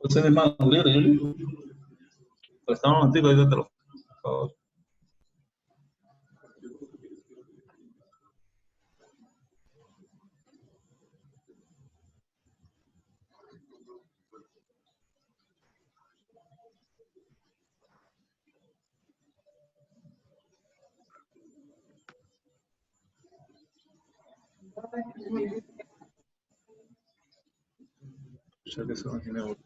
Você me manda um livro, Júlio? Está un momentito, ahí te lo... Por favor. Ya que eso no tiene...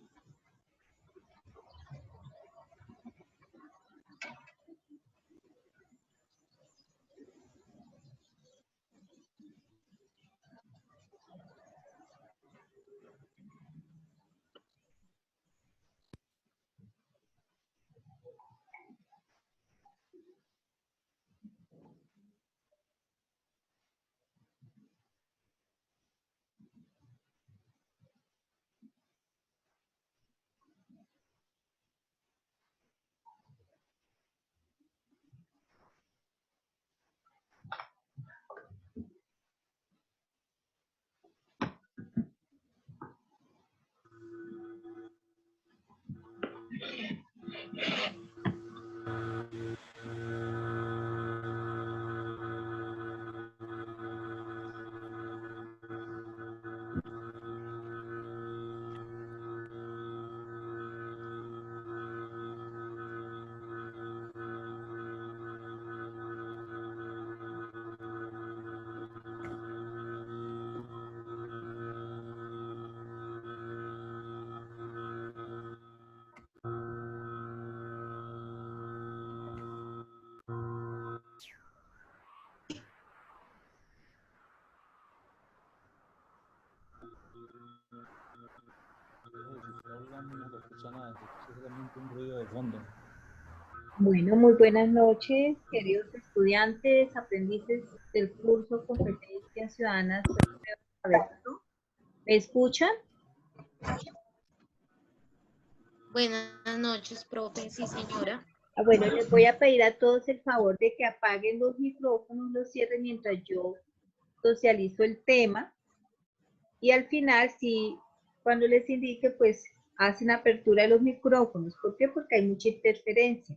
Bueno, muy buenas noches, queridos estudiantes, aprendices del curso Competencias Ciudadanas. ¿Me escuchan? Buenas noches, profe. Sí, señora. Bueno, les voy a pedir a todos el favor de que apaguen los micrófonos, los cierren mientras yo socializo el tema. Y al final, si cuando les indique, pues hacen apertura de los micrófonos. ¿Por qué? Porque hay mucha interferencia.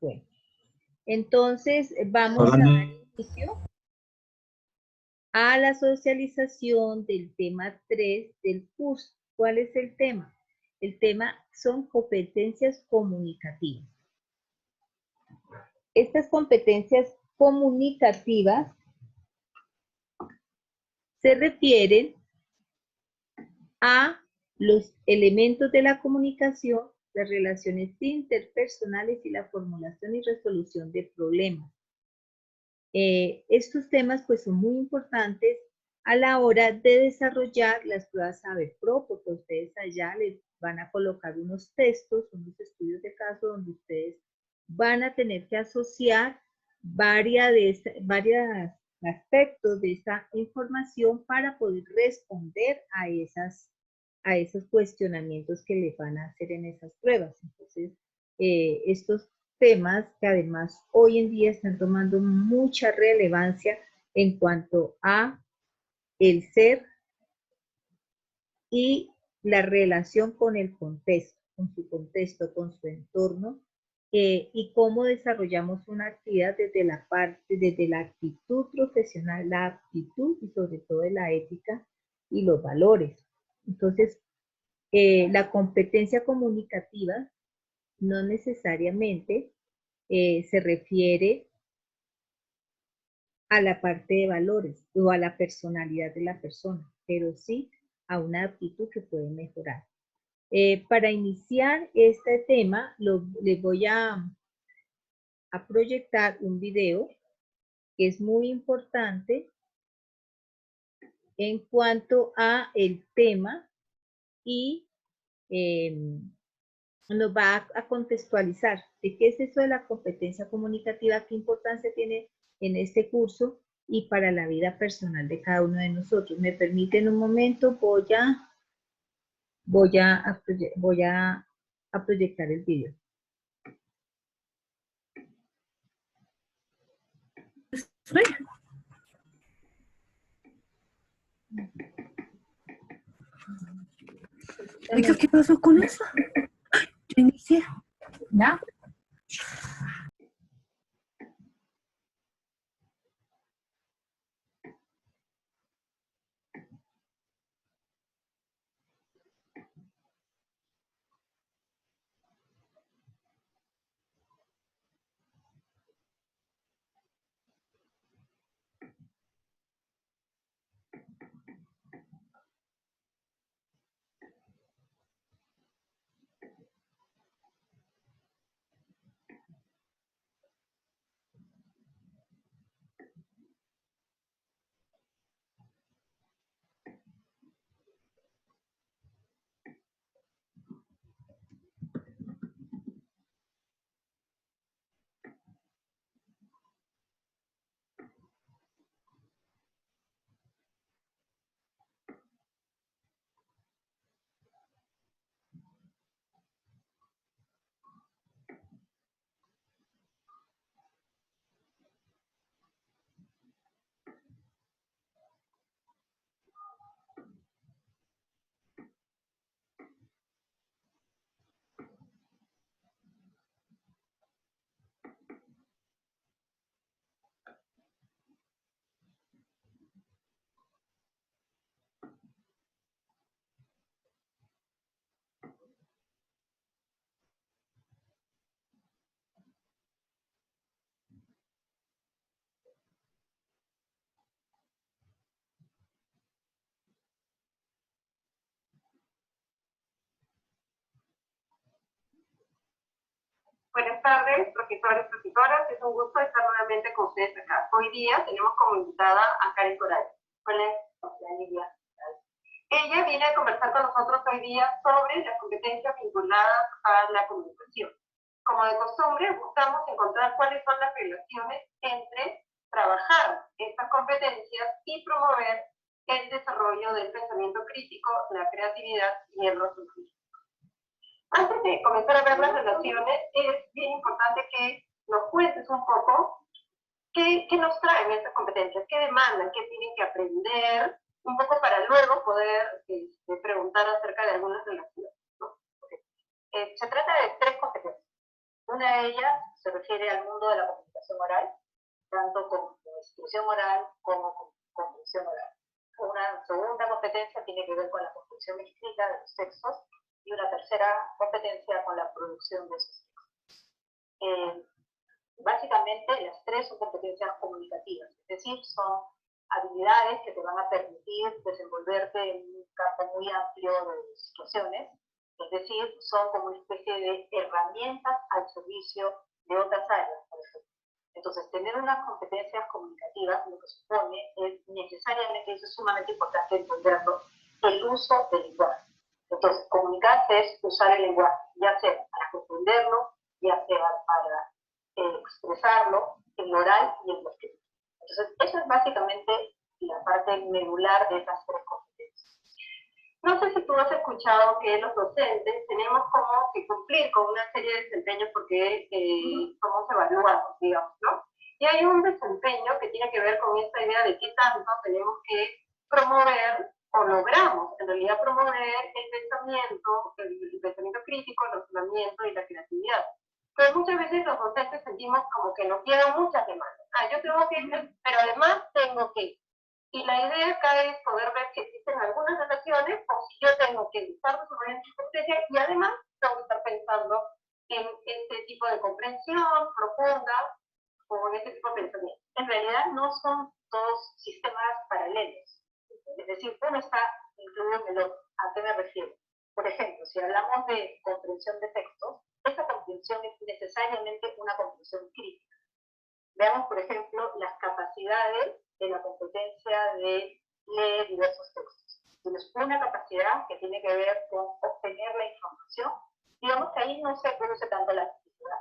Bueno, entonces vamos a dar inicio a la socialización del tema 3 del curso. ¿Cuál es el tema? El tema son competencias comunicativas. Estas competencias comunicativas se refieren a los elementos de la comunicación, las relaciones interpersonales y la formulación y resolución de problemas. Estos temas pues son muy importantes a la hora de desarrollar las pruebas Saber Pro, porque ustedes allá les van a colocar unos textos, unos estudios de caso donde ustedes van a tener que asociar varios aspectos de esta información para poder responder a esos cuestionamientos que les van a hacer en esas pruebas. Entonces, estos temas que además hoy en día están tomando mucha relevancia en cuanto a el ser y la relación con el contexto, con su contexto, con su entorno, y cómo desarrollamos una actividad desde la actitud profesional, la aptitud y sobre todo de la ética y los valores. Entonces, la competencia comunicativa no necesariamente se refiere a la parte de valores o a la personalidad de la persona, pero sí a una aptitud que puede mejorar. Para iniciar este tema, les voy a proyectar un video que es muy importante en cuanto a el tema y nos va a contextualizar de qué es eso de la competencia comunicativa, qué importancia tiene en este curso y para la vida personal de cada uno de nosotros. Me permiten un momento, voy a a proyectar el video. Oiga, ¿qué pasó con eso? Yo inicié. ¿Ya? Buenas tardes, profesores, profesoras. Es un gusto estar nuevamente con ustedes acá. Hoy día tenemos como invitada a Karen Coral. Hola, Lidia. Ella viene a conversar con nosotros hoy día sobre las competencias vinculadas a la comunicación. Como de costumbre, buscamos encontrar cuáles son las relaciones entre trabajar estas competencias y promover el desarrollo del pensamiento crítico, la creatividad y el razonamiento. Antes de comenzar a ver las relaciones, es bien importante que nos cuentes un poco qué nos traen estas competencias, qué demandan, qué tienen que aprender, un poco para luego poder preguntar acerca de algunas relaciones, ¿no? Se trata de 3 competencias. Una de ellas se refiere al mundo de la comunicación oral, tanto con expresión oral como con comprensión oral. Una segunda competencia tiene que ver con la construcción escrita de los textos, y una tercera competencia con la producción de esos textos. Básicamente, las 3 son competencias comunicativas, es decir, son habilidades que te van a permitir desenvolverte en un campo muy amplio de situaciones, es decir, son como una especie de herramientas al servicio de otras áreas, por ejemplo. Entonces, tener unas competencias comunicativas lo que supone es necesariamente, eso es sumamente importante entenderlo, el uso del lenguaje. Entonces, comunicarse es usar el lenguaje, ya sea para comprenderlo, ya sea para expresarlo en oral y en lo escrito. Entonces, eso es básicamente la parte medular de esas 3 competencias. No sé si tú has escuchado que los docentes tenemos como que cumplir con una serie de desempeños porque somos evaluados, digamos, ¿no? Y hay un desempeño que tiene que ver con esta idea de qué tanto tenemos que promover o logramos, en realidad, promover el pensamiento crítico, el razonamiento y la creatividad. Pero muchas veces los docentes sentimos como que nos quedan muchas demandas. Yo tengo que ir, pero además tengo que. Y la idea acá es poder ver que existen algunas relaciones, o si yo tengo que estar desarrollando mi competencia y además tengo que estar pensando en este tipo de comprensión profunda o en este tipo de pensamiento. En realidad no son 2 sistemas paralelos. Es decir, uno está incluido en el otro. ¿A qué me refiero? Por ejemplo, si hablamos de comprensión de textos, esa comprensión es necesariamente una comprensión crítica. Veamos, por ejemplo, las capacidades de la competencia de leer diversos textos. Tienes una capacidad que tiene que ver con obtener la información. Digamos que ahí no se produce tanto la actividad.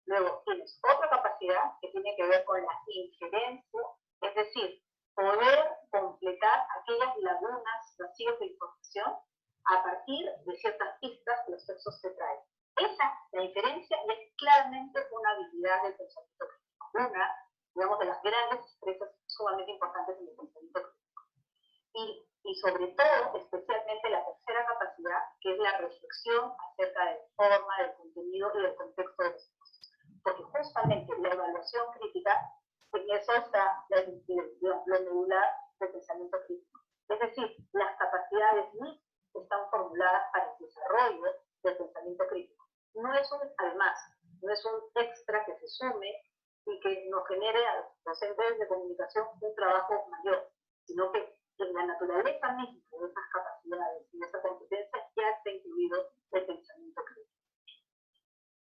Luego tienes otra capacidad que tiene que ver con la inferencia, es decir, poder completar aquellas lagunas, vacíos de información a partir de ciertas pistas que los textos te traen. sumamente importantes en el pensamiento crítico. Y sobre todo, especialmente la tercera capacidad, que es la reflexión acerca de la forma, del contenido y del contexto de los cosas. Porque justamente la evaluación crítica, en eso está la medular del pensamiento crítico. Es decir, las capacidades mismas están formuladas para el desarrollo del pensamiento crítico. No es un además, no es un extra que se sume y que nos genere a los docentes de comunicación un trabajo mayor, sino que en la naturaleza misma de esas capacidades y de esa competencia ya está incluido el pensamiento crítico.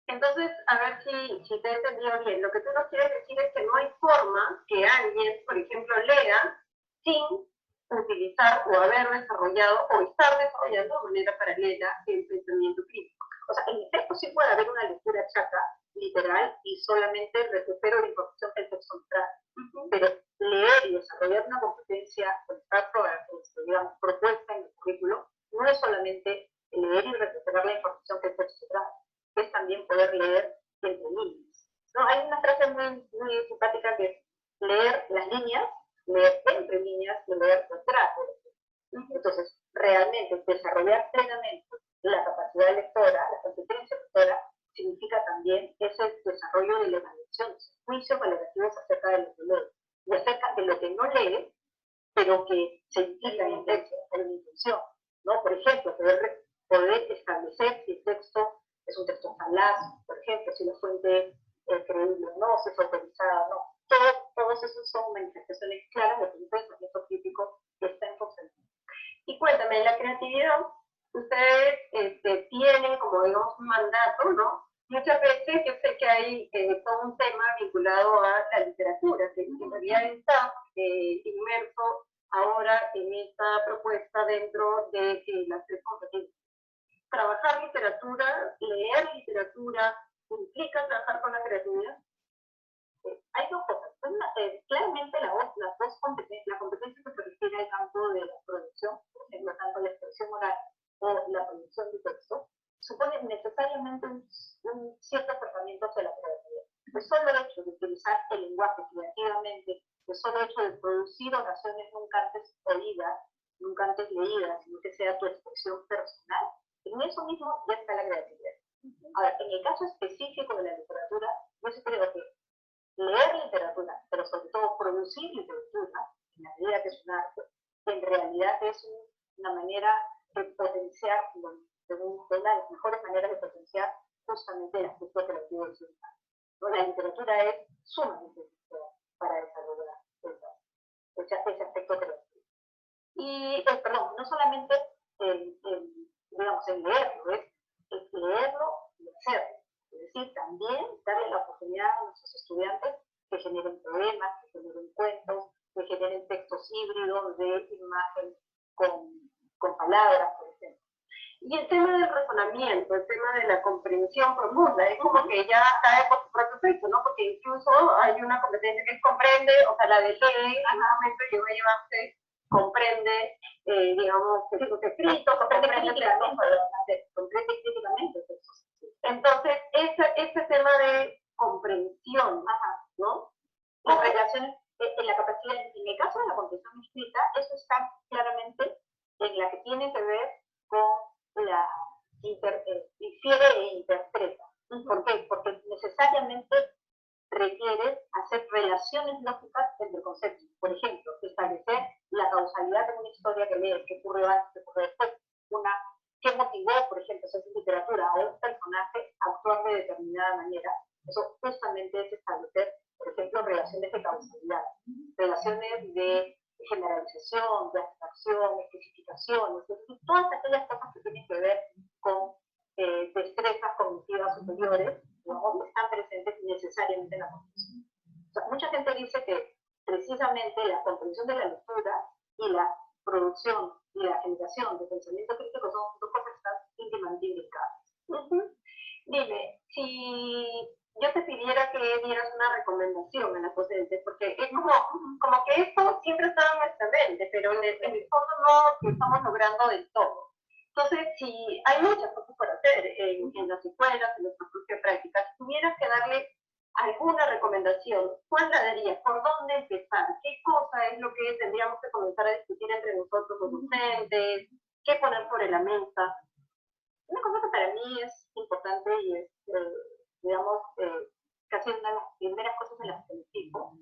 Entonces, a ver si te he entendido bien. Lo que tú nos quieres decir es que no hay forma que alguien, por ejemplo, lea sin utilizar o haber desarrollado o estar desarrollando de manera paralela el pensamiento crítico. O sea, en efecto sí puede haber una lectura chata, literal, y solamente recupero la información que el texto trae. Pero leer y desarrollar una competencia, digamos, propuesta en el currículo, no es solamente leer y recuperar la información que el texto trae, es también poder leer entre líneas. ¿No? Hay una frase muy simpática que es leer las líneas, leer entre líneas y leer detrás. Entonces, realmente desarrollar plenamente la capacidad lectora, la competencia lectora, significa también ese desarrollo de la evaluación, juicios valorativos acerca de lo que lee y acerca de lo que no lee, pero que se implica en el texto, en la intención, ¿no? Por ejemplo, poder establecer si el texto es un texto falaz, por ejemplo, si la fuente es creíble o no, si es autorizada o no. Todos esos son manifestaciones claras de que un pensamiento crítico está en funcionamiento. Y cuéntame, la creatividad, ustedes tienen como, digamos, un mandato, ¿no? Muchas veces yo sé que hay todo un tema vinculado a la literatura, que en realidad está inmerso ahora en esta propuesta dentro de las tres competencias. Trabajar literatura, leer literatura, implica trabajar con la creatividad. Hay dos cosas. Claramente la competencia que se refiere al campo de la producción, por ejemplo, tanto la expresión oral o la producción de texto, supone necesariamente un cierto acercamiento hacia la creatividad. El solo hecho de utilizar el lenguaje creativamente, el solo hecho de producir oraciones nunca antes oídas, nunca antes leídas, sino que sea tu expresión personal, en eso mismo ya está la creatividad. Ahora, en el caso específico de la literatura, yo sí creo que leer literatura, pero sobre todo producir literatura, en la medida que es un arte, en realidad es una manera de potenciar, de una de las mejores maneras de potenciar justamente el aspecto creativo del ser humano. La literatura es sumamente necesaria para desarrollar ese aspecto creativo. Y, perdón, no solamente digamos, el leerlo, es leerlo y hacerlo. Es decir, también darle la oportunidad a nuestros estudiantes que generen poemas, que generen cuentos, que generen textos híbridos de imagen con palabras, por ejemplo. Y el tema del razonamiento, el tema de la comprensión profunda, es como que ya cae por su propio peso, ¿no? Porque incluso hay una competencia que es comprende, o sea, la de lee, al momento yo voy a llevarse, comprende, digamos, textos escritos, comprende críticamente textos. Entonces, ese tema de comprensión, ¿no? Las relaciones, en la capacidad, en el caso de la comprensión escrita, eso está claramente en la que tiene que ver con la difiere e interpreta. ¿Por qué? Porque necesariamente requiere hacer relaciones lógicas entre conceptos. Por ejemplo, establecer la causalidad de una historia que lees, que ocurre antes, que ocurre después, qué motivó, por ejemplo, en literatura a un personaje a actuar de determinada manera. Eso justamente es establecer, por ejemplo, relaciones de causalidad, relaciones de generalización, de abstracción, especificaciones, todas aquellas cosas que tienen que ver con destrezas cognitivas superiores, digamos, están presentes necesariamente en la comprensión. O sea, mucha gente dice que precisamente la comprensión de la lectura y la producción y la generación de pensamiento crítico son dos cosas que están íntimamente imbricadas. Dime, si yo te pidiera que dieras una recomendación a las docentes, porque es como que esto siempre está en nuestra mente, pero en el fondo no lo estamos logrando del todo. Entonces, si hay muchas cosas por hacer en las escuelas, en nuestra propia práctica, si tuvieras que darle alguna recomendación, ¿cuál la darías? ¿Por dónde empezar? ¿Qué cosa es lo que tendríamos que comenzar a discutir entre nosotros los docentes? ¿Qué poner sobre la mesa? Una cosa que para mí es importante y es, digamos, casi una de las primeras cosas en las que me fijo,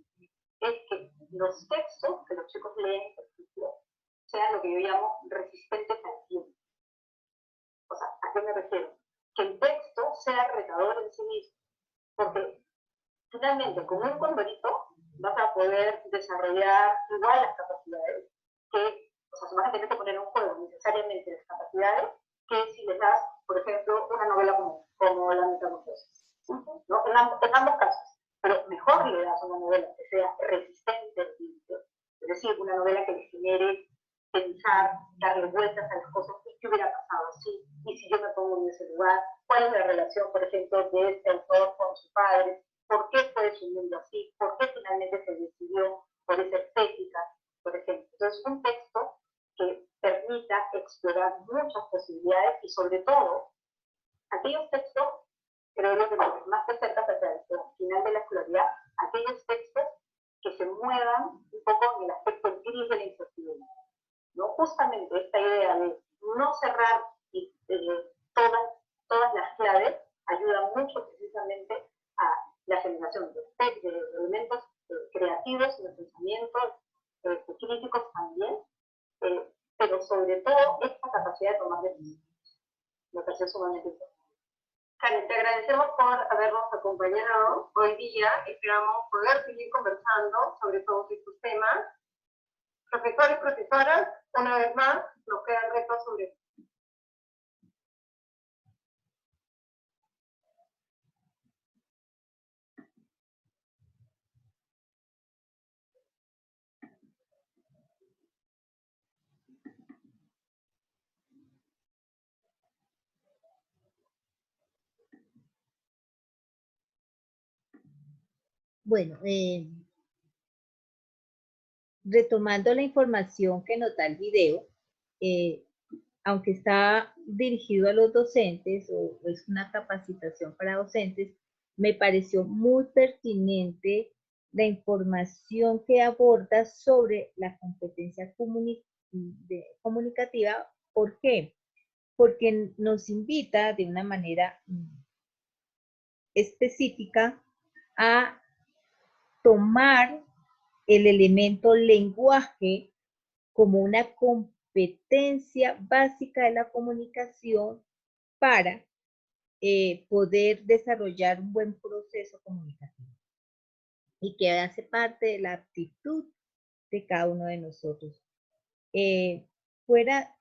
es que los textos que los chicos leen, por ejemplo, sean lo que yo llamo resistentes al tiempo. O sea, ¿a qué me refiero? Que el texto sea retador en sí mismo, porque finalmente, con un condorito vas a poder desarrollar igual las capacidades que, o sea, vas a tener que poner en un juego necesariamente las capacidades que si les das, por ejemplo, una novela como La Metamorfosis, ¿no? En ambos casos, pero mejor le das una novela que sea resistente al tiempo, es decir, una novela que les genere pensar, darle vueltas a las cosas, y qué hubiera pasado así, y si yo me pongo en ese lugar, cuál es la relación, por ejemplo, de este autor con su padre, por qué fue su mundo así, por qué finalmente se decidió por esa estética, por ejemplo. Entonces, un texto que permita explorar muchas posibilidades y sobre todo, aquellos textos, creo yo que los que más te acercas hacia el final de la escolaridad, aquellos textos que se muevan un poco en el aspecto gris de la incertidumbre, ¿no? Justamente esta idea de no cerrar todas las claves ayuda mucho precisamente a la generación de elementos creativos, de pensamientos críticos también, pero sobre todo esta capacidad de tomar decisiones. Me parece sumamente importante. Karen, te agradecemos por habernos acompañado hoy día. Esperamos poder seguir conversando sobre todos estos temas. Profesores, profesoras, una vez más, nos quedan retos sobre Bueno, retomando la información que nos da el video, aunque está dirigido a los docentes o es una capacitación para docentes, me pareció muy pertinente la información que aborda sobre la competencia comunicativa. ¿Por qué? Porque nos invita de una manera específica a tomar el elemento lenguaje como una competencia básica de la comunicación para poder desarrollar un buen proceso comunicativo y que hace parte de la aptitud de cada uno de nosotros.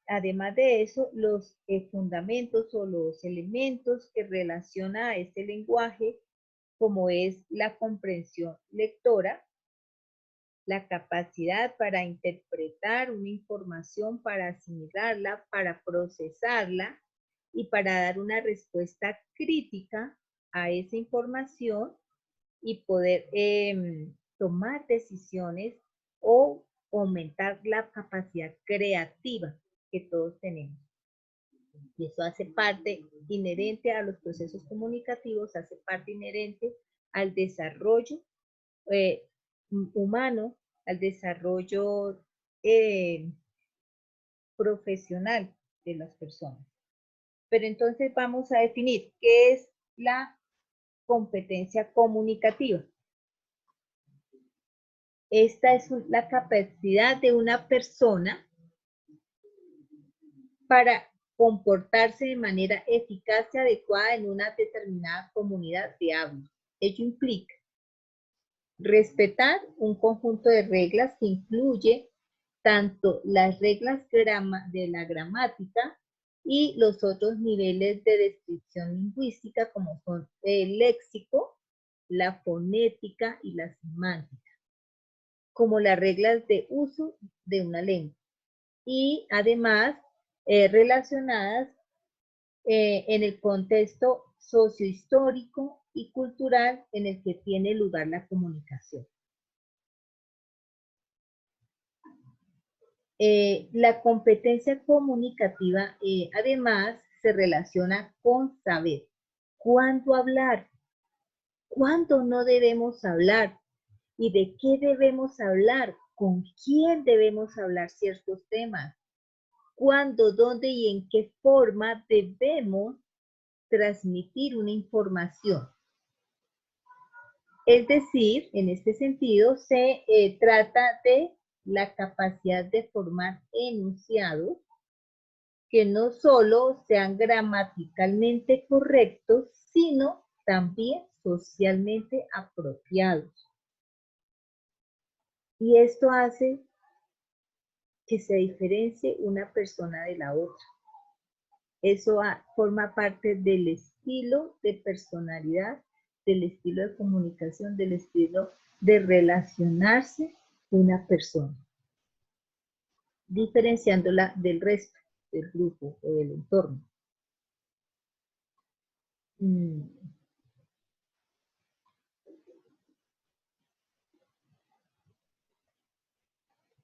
Además de eso, los fundamentos o los elementos que relaciona a este lenguaje, como es la comprensión lectora, la capacidad para interpretar una información, para asimilarla, para procesarla y para dar una respuesta crítica a esa información y poder tomar decisiones o aumentar la capacidad creativa que todos tenemos. Y eso hace parte inherente a los procesos comunicativos, hace parte inherente al desarrollo humano, al desarrollo profesional de las personas. Pero entonces vamos a definir qué es la competencia comunicativa. Esta es la capacidad de una persona para comportarse de manera eficaz y adecuada en una determinada comunidad de habla. Ello implica respetar un conjunto de reglas que incluye tanto las reglas de la gramática y los otros niveles de descripción lingüística como son el léxico, la fonética y la semántica, como las reglas de uso de una lengua y además relacionadas en el contexto sociohistórico y cultural en el que tiene lugar la comunicación. La competencia comunicativa además se relaciona con saber cuándo hablar, cuándo no debemos hablar y de qué debemos hablar, con quién debemos hablar ciertos temas, cuándo, dónde y en qué forma debemos transmitir una información. Es decir, en este sentido, se trata de la capacidad de formar enunciados que no solo sean gramaticalmente correctos, sino también socialmente apropiados. Y esto hace que se diferencie una persona de la otra. Eso forma parte del estilo de personalidad, del estilo de comunicación, del estilo de relacionarse una persona, diferenciándola del resto del grupo o del entorno.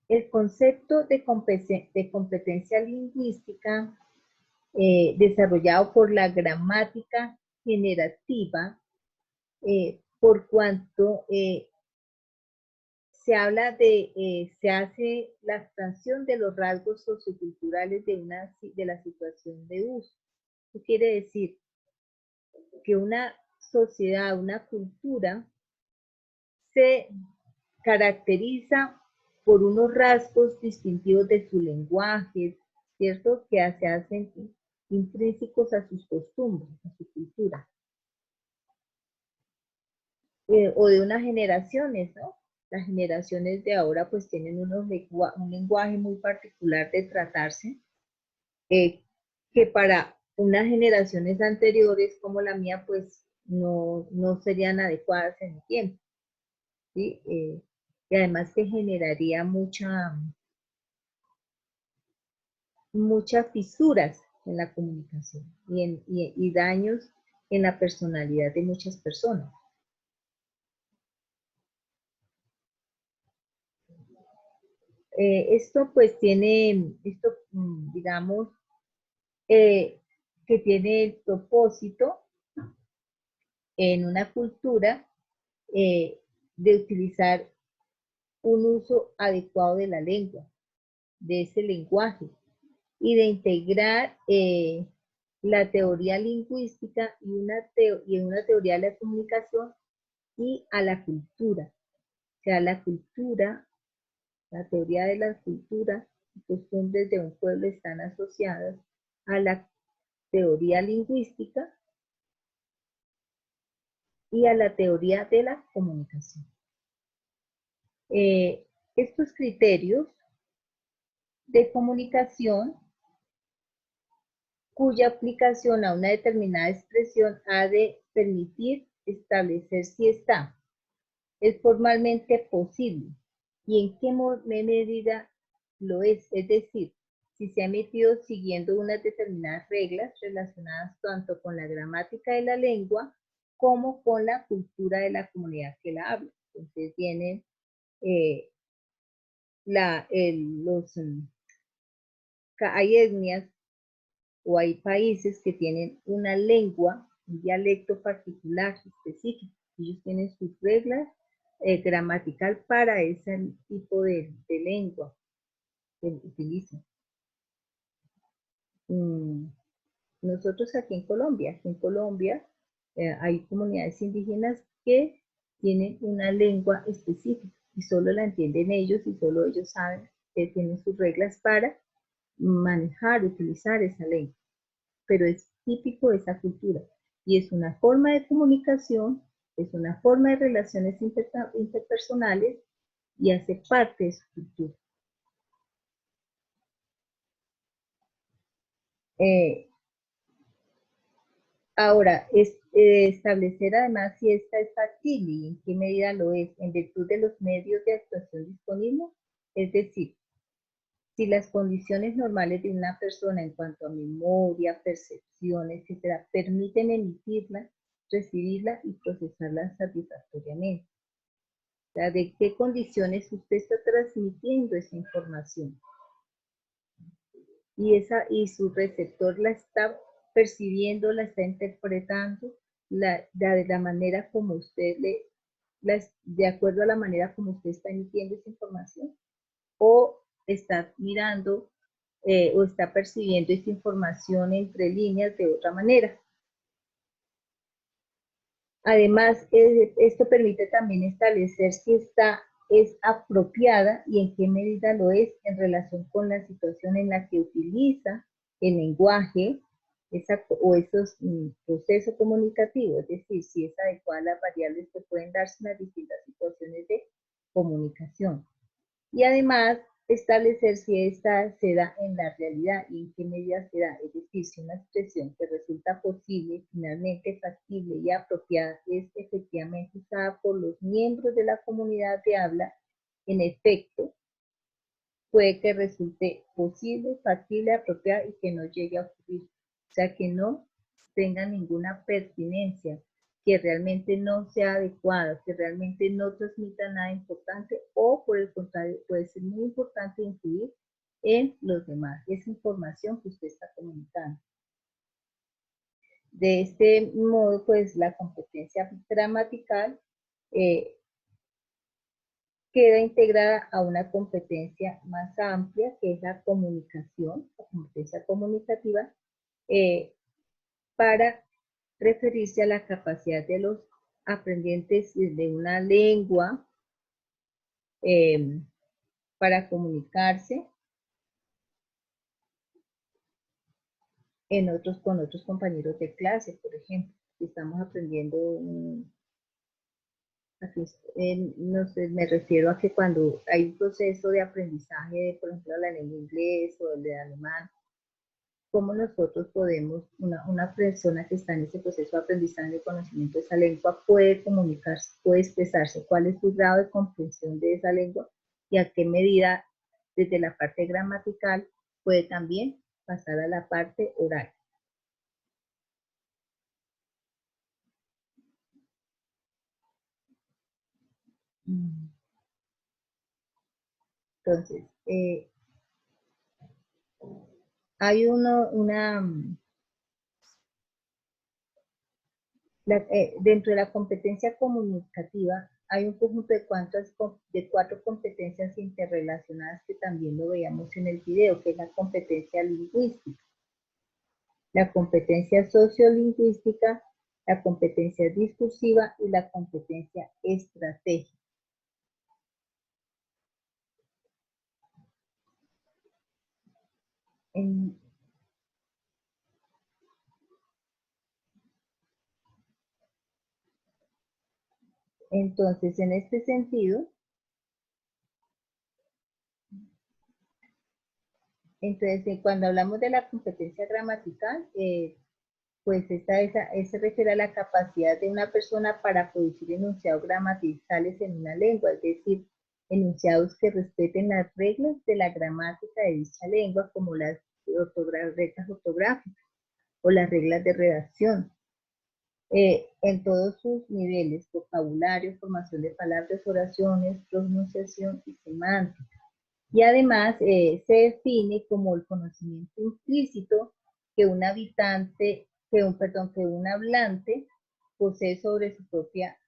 El concepto de competencia lingüística desarrollado por la gramática generativa, por cuanto se habla se hace la abstracción de los rasgos socioculturales de la situación de uso. Esto quiere decir que una sociedad, una cultura, se caracteriza por unos rasgos distintivos de su lenguaje, ¿cierto? Que se hacen intrínsecos a sus costumbres, a su cultura. O de unas generaciones, ¿no? Las generaciones de ahora pues tienen un lenguaje muy particular de tratarse, que para unas generaciones anteriores como la mía pues no serían adecuadas en el tiempo, ¿sí? Y además que generaría muchas fisuras en la comunicación y daños en la personalidad de muchas personas. Esto pues tiene, digamos, que tiene el propósito en una cultura de utilizar un uso adecuado de la lengua, de ese lenguaje, y de integrar la teoría lingüística y una teoría de la comunicación y a la cultura. O sea, la cultura, la teoría de la cultura y costumbres de un pueblo están asociadas a la teoría lingüística y a la teoría de la comunicación. Estos criterios de comunicación cuya aplicación a una determinada expresión ha de permitir establecer si es formalmente posible y en qué medida lo es decir, si se ha emitido siguiendo unas determinadas reglas relacionadas tanto con la gramática de la lengua como con la cultura de la comunidad que la habla. Entonces vienen hay etnias o hay países que tienen una lengua, un dialecto particular, específico. Ellos tienen sus reglas gramatical para ese tipo de lengua que utilizan. Nosotros aquí en Colombia hay comunidades indígenas que tienen una lengua específica y solo la entienden ellos y solo ellos saben que tienen sus reglas para manejar, utilizar esa lengua. Pero es típico de esa cultura y es una forma de comunicación, es una forma de relaciones interpersonales y hace parte de su cultura. Ahora, establecer además si esta es factible y en qué medida lo es, en virtud de los medios de actuación disponibles, es decir, si las condiciones normales de una persona en cuanto a memoria, percepción, etcétera, permiten emitirla, recibirla y procesarla satisfactoriamente. O sea, ¿de qué condiciones usted está transmitiendo esa información? Y su receptor la está percibiendo, la está interpretando de la manera como usted de acuerdo a la manera como usted está emitiendo esa información, o está mirando o está percibiendo esa información entre líneas de otra manera. Además, esto permite también establecer si es apropiada y en qué medida lo es en relación con la situación en la que utiliza el lenguaje o esos procesos comunicativos, es decir, si es adecuada las variables que pueden darse en las distintas situaciones de comunicación. Y además, establecer si esta se da en la realidad y en qué medida se da, es decir, si una expresión que resulta posible, finalmente factible y apropiada es efectivamente usada por los miembros de la comunidad de habla, en efecto, puede que resulte posible, factible, apropiada y que no llegue a ocurrir. O sea, que no tenga ninguna pertinencia, que realmente no sea adecuada, que realmente no transmita nada importante o por el contrario puede ser muy importante influir en los demás, esa información que usted está comunicando. De este modo, pues la competencia gramatical queda integrada a una competencia más amplia, que es la comunicación, la competencia comunicativa, para referirse a la capacidad de los aprendientes de una lengua para comunicarse con otros compañeros de clase, por ejemplo. Si estamos aprendiendo, no sé, me refiero a que cuando hay un proceso de aprendizaje de, por ejemplo, la lengua inglés o el de alemán, cómo nosotros podemos, una persona que está en ese proceso de aprendizaje de conocimiento de esa lengua puede comunicarse, puede expresarse cuál es su grado de comprensión de esa lengua y a qué medida desde la parte gramatical puede también pasar a la parte oral. Entonces, hay dentro de la competencia comunicativa hay un conjunto de 4 competencias interrelacionadas que también lo veíamos en el video, que es la competencia lingüística, la competencia sociolingüística, la competencia discursiva y la competencia estratégica. Entonces, en este sentido, cuando hablamos de la competencia gramatical, pues se refiere a la capacidad de una persona para producir enunciados gramaticales en una lengua, es decir, enunciados que respeten las reglas de la gramática de dicha lengua, como las reglas ortográficas o las reglas de redacción, en todos sus niveles: vocabulario, formación de palabras, oraciones, pronunciación y semántica. Y además se define como el conocimiento implícito que un hablante posee sobre su propia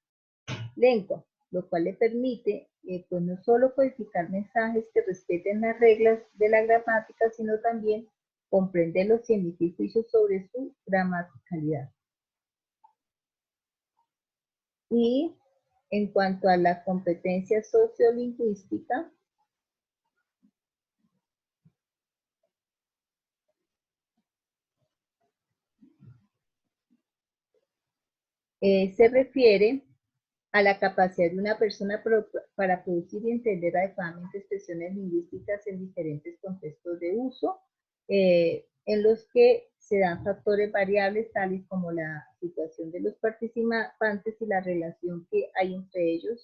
lengua, lo cual le permite pues no solo codificar mensajes que respeten las reglas de la gramática, sino también comprenderlos y emitir juicios sobre su gramaticalidad. Y en cuanto a la competencia sociolingüística, se refiere a la capacidad de una persona para producir y entender adecuadamente expresiones lingüísticas en diferentes contextos de uso, en los que se dan factores variables tales como la situación de los participantes y la relación que hay entre ellos,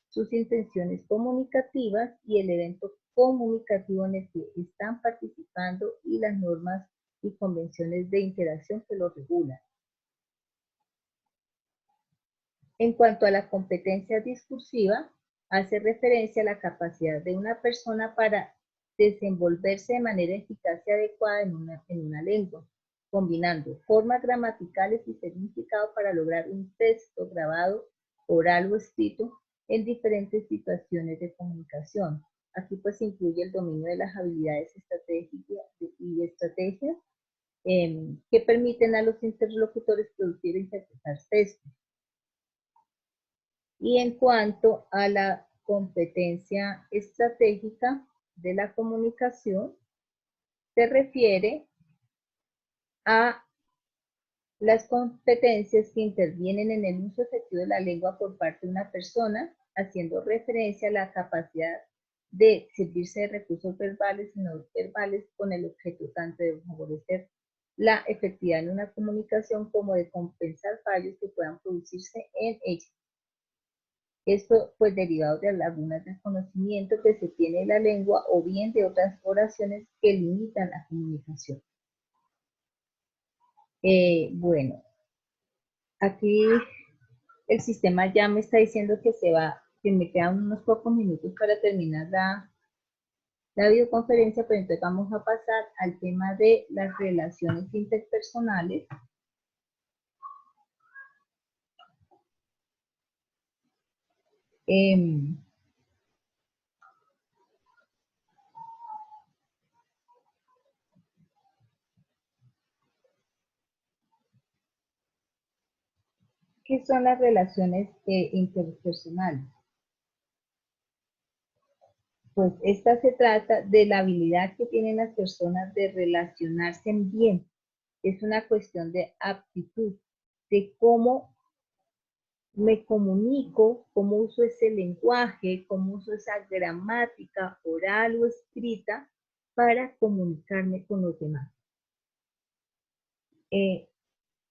sus intenciones comunicativas y el evento comunicativo en el que están participando y las normas y convenciones de interacción que lo regulan. En cuanto a la competencia discursiva, hace referencia a la capacidad de una persona para desenvolverse de manera eficaz y adecuada en una lengua, combinando formas gramaticales y significado para lograr un texto grabado, oral o escrito en diferentes situaciones de comunicación. Aquí pues incluye el dominio de las habilidades estratégicas y estrategias que permiten a los interlocutores producir e interpretar textos. Y en cuanto a la competencia estratégica de la comunicación, se refiere a las competencias que intervienen en el uso efectivo de la lengua por parte de una persona, haciendo referencia a la capacidad de servirse de recursos verbales y no verbales con el objeto tanto de favorecer la efectividad en una comunicación como de compensar fallos que puedan producirse en ella. Esto pues derivado de lagunas del conocimiento que se tiene de la lengua o bien de otras oraciones que limitan la comunicación. Bueno, aquí el sistema ya me está diciendo que me quedan unos pocos minutos para terminar la videoconferencia, pero entonces vamos a pasar al tema de las relaciones interpersonales. ¿Qué son las relaciones interpersonales? Pues esta se trata de la habilidad que tienen las personas de relacionarse bien. Es una cuestión de aptitud, de cómo me comunico, cómo uso ese lenguaje, cómo uso esa gramática oral o escrita para comunicarme con los demás.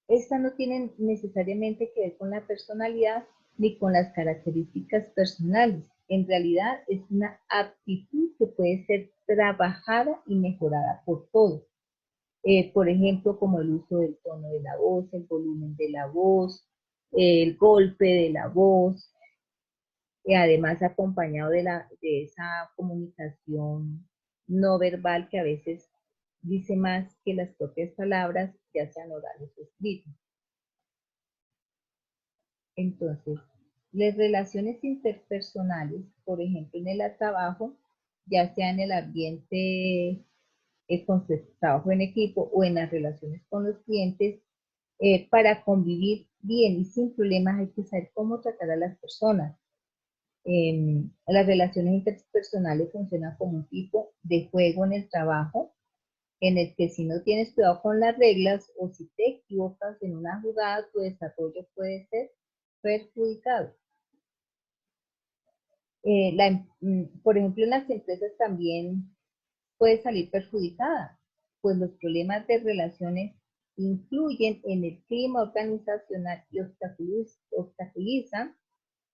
Estas no tienen necesariamente que ver con la personalidad ni con las características personales. En realidad es una aptitud que puede ser trabajada y mejorada por todos. Por ejemplo, como el uso del tono de la voz, el volumen de la voz, el golpe de la voz, y además acompañado de esa comunicación no verbal que a veces dice más que las propias palabras, ya sean orales o escritas. Entonces, las relaciones interpersonales, por ejemplo, en el trabajo, ya sea en el ambiente con su trabajo en equipo o en las relaciones con los clientes, para convivir bien y sin problemas hay que saber cómo tratar a las personas. Las relaciones interpersonales funcionan como un tipo de juego en el trabajo, en el que si no tienes cuidado con las reglas o si te equivocas en una jugada, tu desarrollo puede ser perjudicado. Por ejemplo, en las empresas también puede salir perjudicada, pues los problemas de relaciones influyen en el clima organizacional y obstaculizan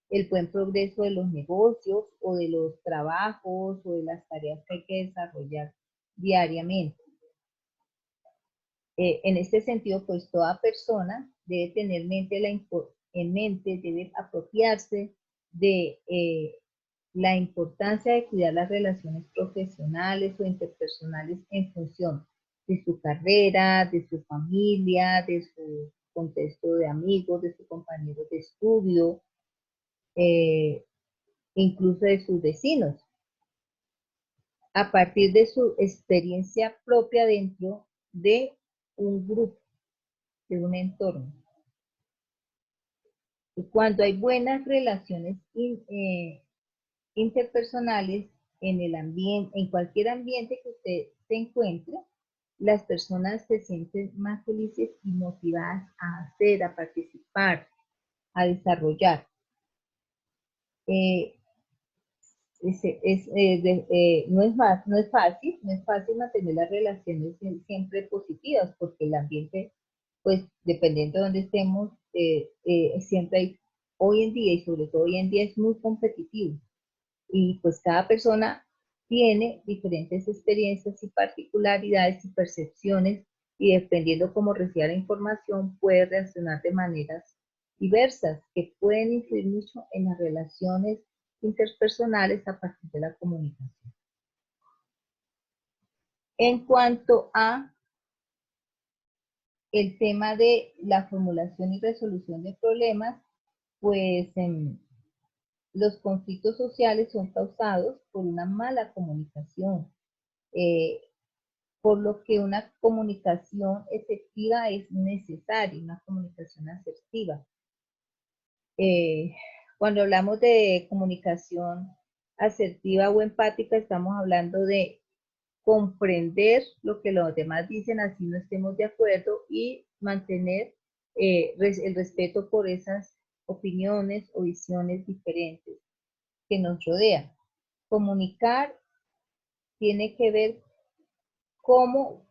el buen progreso de los negocios o de los trabajos o de las tareas que hay que desarrollar diariamente. En este sentido, pues toda persona debe tener en mente, debe apropiarse de la importancia de cuidar las relaciones profesionales o interpersonales en función de su carrera, de su familia, de su contexto de amigos, de sus compañeros de estudio, incluso de sus vecinos, a partir de su experiencia propia dentro de un grupo, de un entorno. Y cuando hay buenas relaciones interpersonales en el ambiente, en cualquier ambiente que usted se encuentre, las personas se sienten más felices y motivadas a hacer, a participar, a desarrollar. No es fácil mantener las relaciones siempre positivas, porque el ambiente, pues dependiendo de donde estemos, siempre hay, hoy en día y sobre todo hoy en día es muy competitivo. Y pues cada persona tiene diferentes experiencias y particularidades y percepciones, y dependiendo cómo reciba la información puede reaccionar de maneras diversas que pueden influir mucho en las relaciones interpersonales a partir de la comunicación. En cuanto a el tema de la formulación y resolución de problemas, pues los conflictos sociales son causados por una mala comunicación, por lo que una comunicación efectiva es necesaria, una comunicación asertiva. Cuando hablamos de comunicación asertiva o empática, estamos hablando de comprender lo que los demás dicen, así no estemos de acuerdo, y mantener el respeto por esas opiniones o visiones diferentes que nos rodean. Comunicar tiene que ver como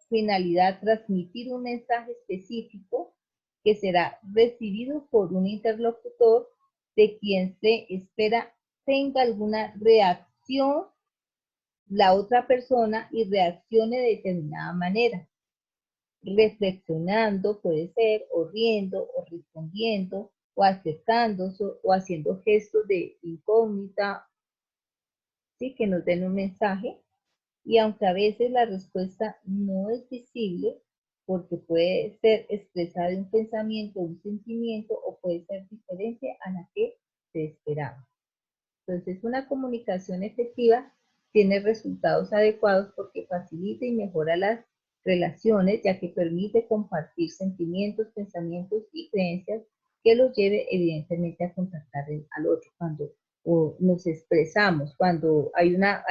finalidad transmitir un mensaje específico que será recibido por un interlocutor de quien se espera tenga alguna reacción la otra persona y reaccione de determinada manera, reflexionando puede ser, o riendo, o respondiendo, o acercándose, o haciendo gestos de incógnita, ¿sí? Que nos den un mensaje, y aunque a veces la respuesta no es visible, porque puede ser expresada un pensamiento, un sentimiento, o puede ser diferente a la que se esperaba. Entonces, una comunicación efectiva tiene resultados adecuados porque facilita y mejora las relaciones, ya que permite compartir sentimientos, pensamientos y creencias que los lleve evidentemente a contactar al otro. Cuando nos expresamos, cuando hay una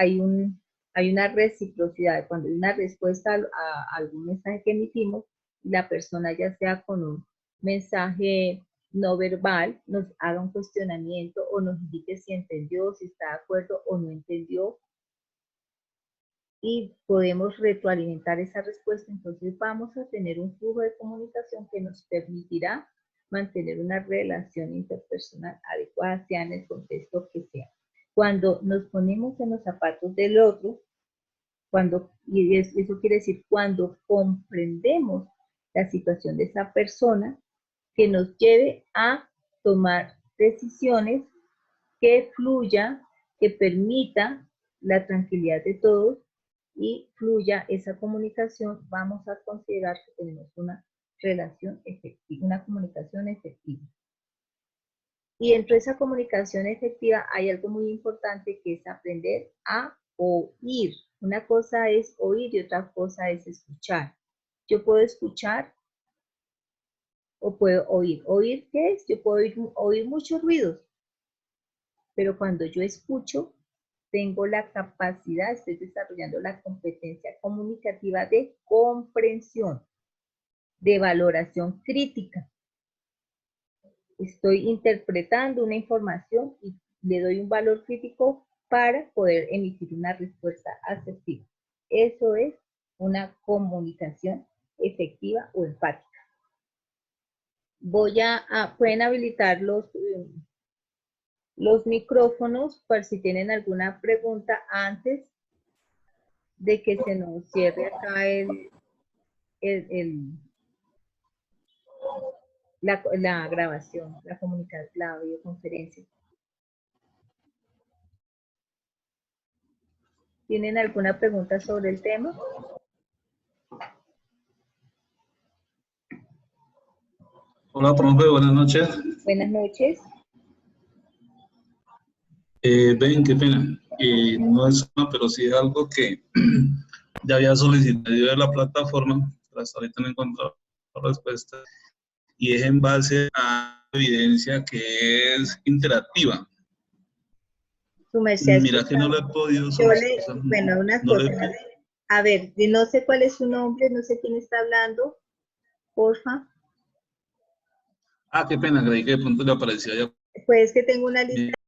reciprocidad, cuando hay una respuesta a algún mensaje que emitimos, la persona, ya sea con un mensaje no verbal, nos haga un cuestionamiento o nos indique si entendió, si está de acuerdo o no entendió, y podemos retroalimentar esa respuesta. Entonces vamos a tener un flujo de comunicación que nos permitirá mantener una relación interpersonal adecuada, sea en el contexto que sea. Cuando nos ponemos en los zapatos del otro, y eso quiere decir cuando comprendemos la situación de esa persona, que nos lleve a tomar decisiones que fluya, que permita la tranquilidad de todos y fluya esa comunicación, vamos a considerar que tenemos una relación efectiva, una comunicación efectiva. Y dentro de esa comunicación efectiva hay algo muy importante, que es aprender a oír. Una cosa es oír y otra cosa es escuchar. Yo puedo escuchar o puedo oír. ¿Oír qué es? Yo puedo oír muchos ruidos, pero cuando yo escucho, tengo la capacidad, estoy desarrollando la competencia comunicativa de comprensión, de valoración crítica. Estoy interpretando una información y le doy un valor crítico para poder emitir una respuesta asertiva. Eso es una comunicación efectiva o empática. Pueden habilitar los micrófonos por si tienen alguna pregunta antes de que se nos cierre acá la grabación, la videoconferencia. ¿Tienen alguna pregunta sobre el tema? Hola, profe, buenas noches. Buenas noches. Ven, qué pena. No es una, pero sí es algo que ya había solicitado yo de la plataforma, pero hasta ahorita no he encontrado respuesta, y es en base a evidencia que es interactiva. Su merced, mira que no lo he podido solicitar. Bueno, una no cosa. A ver, no sé cuál es su nombre, no sé quién está hablando. Porfa. Ah, qué pena, creí que de pronto le aparecía ya. Pues que tengo una lista